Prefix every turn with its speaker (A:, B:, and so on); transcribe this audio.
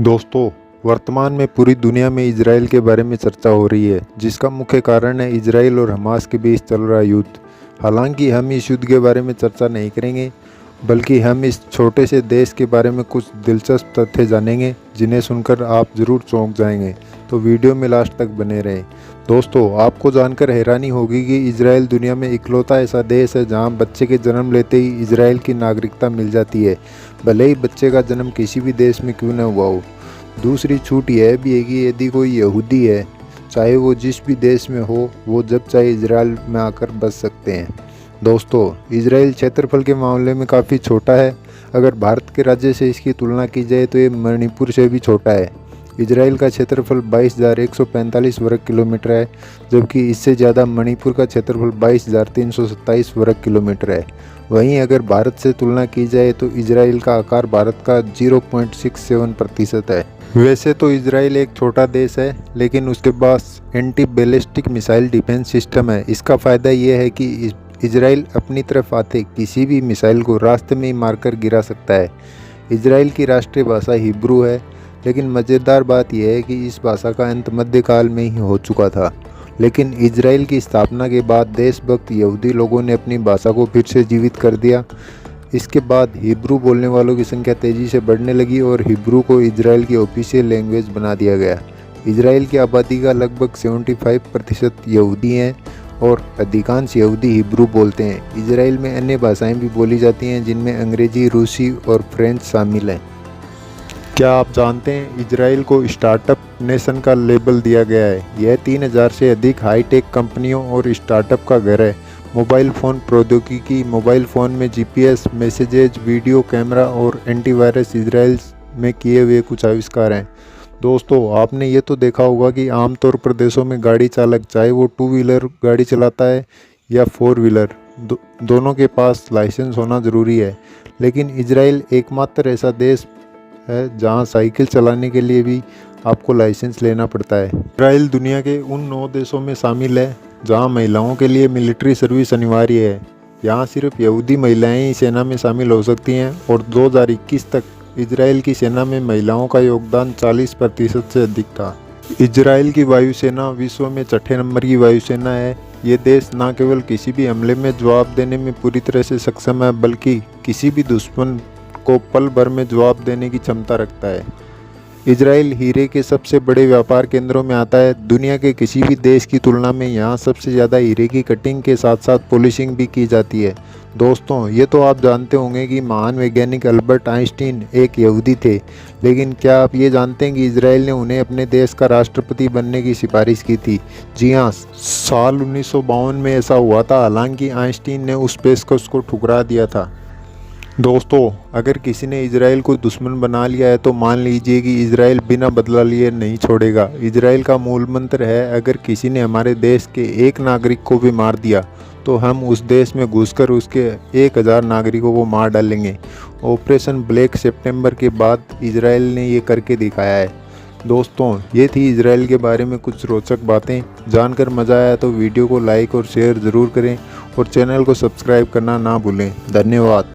A: दोस्तों, वर्तमान में पूरी दुनिया में इजराइल के बारे में चर्चा हो रही है, जिसका मुख्य कारण है इजराइल और हमास के बीच चल रहा युद्ध। हालांकि हम इस युद्ध के बारे में चर्चा नहीं करेंगे, बल्कि हम इस छोटे से देश के बारे में कुछ दिलचस्प तथ्य जानेंगे, जिन्हें सुनकर आप ज़रूर चौंक जाएंगे। तो वीडियो में लास्ट तक बने रहें। दोस्तों, आपको जानकर हैरानी होगी कि इजराइल दुनिया में इकलौता ऐसा देश है जहां बच्चे के जन्म लेते ही इजराइल की नागरिकता मिल जाती है, भले ही बच्चे का जन्म किसी भी देश में क्यों न हुआ हो। दूसरी छूट यह भी है कि यदि कोई यहूदी है, चाहे वो जिस भी देश में हो, वो जब चाहे इजराइल में आकर बस सकते हैं। दोस्तों, इजराइल क्षेत्रफल के मामले में काफ़ी छोटा है। अगर भारत के राज्य से इसकी तुलना की जाए तो ये मणिपुर से भी छोटा है। इजराइल का क्षेत्रफल 22,145 वर्ग किलोमीटर है, जबकि इससे ज़्यादा मणिपुर का क्षेत्रफल 22,327 वर्ग किलोमीटर है। वहीं अगर भारत से तुलना की जाए तो इजराइल का आकार भारत का 0.67% है। वैसे तो इजराइल एक छोटा देश है, लेकिन उसके पास anti ballistic missile defence system है। इसका फ़ायदा यह है कि इजराइल अपनी तरफ आते किसी भी मिसाइल को रास्ते में ही मारकर गिरा सकता है। इजराइल की राष्ट्रीय भाषा हिब्रू है, लेकिन मज़ेदार बात यह है कि इस भाषा का अंत मध्यकाल में ही हो चुका था। लेकिन इजराइल की स्थापना के बाद देशभक्त यहूदी लोगों ने अपनी भाषा को फिर से जीवित कर दिया। इसके बाद हिब्रू बोलने वालों की संख्या तेज़ी से बढ़ने लगी और हिब्रू को इजराइल की ऑफिशियल लैंग्वेज बना दिया गया। इजराइल की आबादी का लगभग 75% यहूदी हैं और अधिकांश यहूदी हिब्रू बोलते हैं। इजराइल में अन्य भाषाएं भी बोली जाती हैं, जिनमें अंग्रेजी, रूसी और फ्रेंच शामिल हैं। क्या आप जानते हैं, इजराइल को स्टार्टअप नेशन का लेबल दिया गया है। यह 3000 से अधिक हाईटेक कंपनियों और स्टार्टअप का घर है। मोबाइल फ़ोन प्रौद्योगिकी, मोबाइल फ़ोन में जीपीएस, मैसेजेज, वीडियो कैमरा और एंटीवायरस इजराइल में किए हुए कुछ आविष्कार हैं। दोस्तों, आपने ये तो देखा होगा कि आमतौर पर देशों में गाड़ी चालक, चाहे वो 2 व्हीलर गाड़ी चलाता है या 4 व्हीलर, दोनों के पास लाइसेंस होना ज़रूरी है। लेकिन इजराइल एकमात्र ऐसा देश है जहां साइकिल चलाने के लिए भी आपको लाइसेंस लेना पड़ता है। इजराइल दुनिया के उन 9 देशों में शामिल है जहां महिलाओं के लिए मिलिट्री सर्विस अनिवार्य है। यहां सिर्फ यहूदी महिलाएं ही सेना में शामिल हो सकती हैं और 2021 तक इजराइल की सेना में महिलाओं का योगदान 40% से अधिक था। इजराइल की वायुसेना विश्व में 6ठे नंबर की वायुसेना है। ये देश न केवल किसी भी हमले में जवाब देने में पूरी तरह से सक्षम है, बल्कि किसी भी दुश्मन को पल भर में जवाब देने की क्षमता रखता है। इजराइल हीरे के सबसे बड़े व्यापार केंद्रों में आता है। दुनिया के किसी भी देश की तुलना में यहाँ सबसे ज़्यादा हीरे की कटिंग के साथ साथ पॉलिशिंग भी की जाती है। दोस्तों, ये तो आप जानते होंगे कि महान वैज्ञानिक अल्बर्ट आइंस्टीन एक यहूदी थे, लेकिन क्या आप ये जानते हैं कि इजराइल ने उन्हें अपने देश का राष्ट्रपति बनने की सिफारिश की थी। जी हाँ, साल 1952 में ऐसा हुआ था। हालांकि आइंस्टीन ने उस पेशकश को ठुकरा दिया था। दोस्तों, अगर किसी ने इजराइल को दुश्मन बना लिया है तो मान लीजिए कि इजराइल बिना बदला लिए नहीं छोड़ेगा। इजराइल का मूल मंत्र है, अगर किसी ने हमारे देश के एक नागरिक को भी मार दिया तो हम उस देश में घुसकर उसके 1000 नागरिकों को मार डालेंगे। ऑपरेशन ब्लैक सितंबर के बाद इजराइल ने ये करके दिखाया है। दोस्तों, ये थी इजराइल के बारे में कुछ रोचक बातें। जानकर मज़ा आया तो वीडियो को लाइक और शेयर ज़रूर करें और चैनल को सब्सक्राइब करना ना भूलें। धन्यवाद।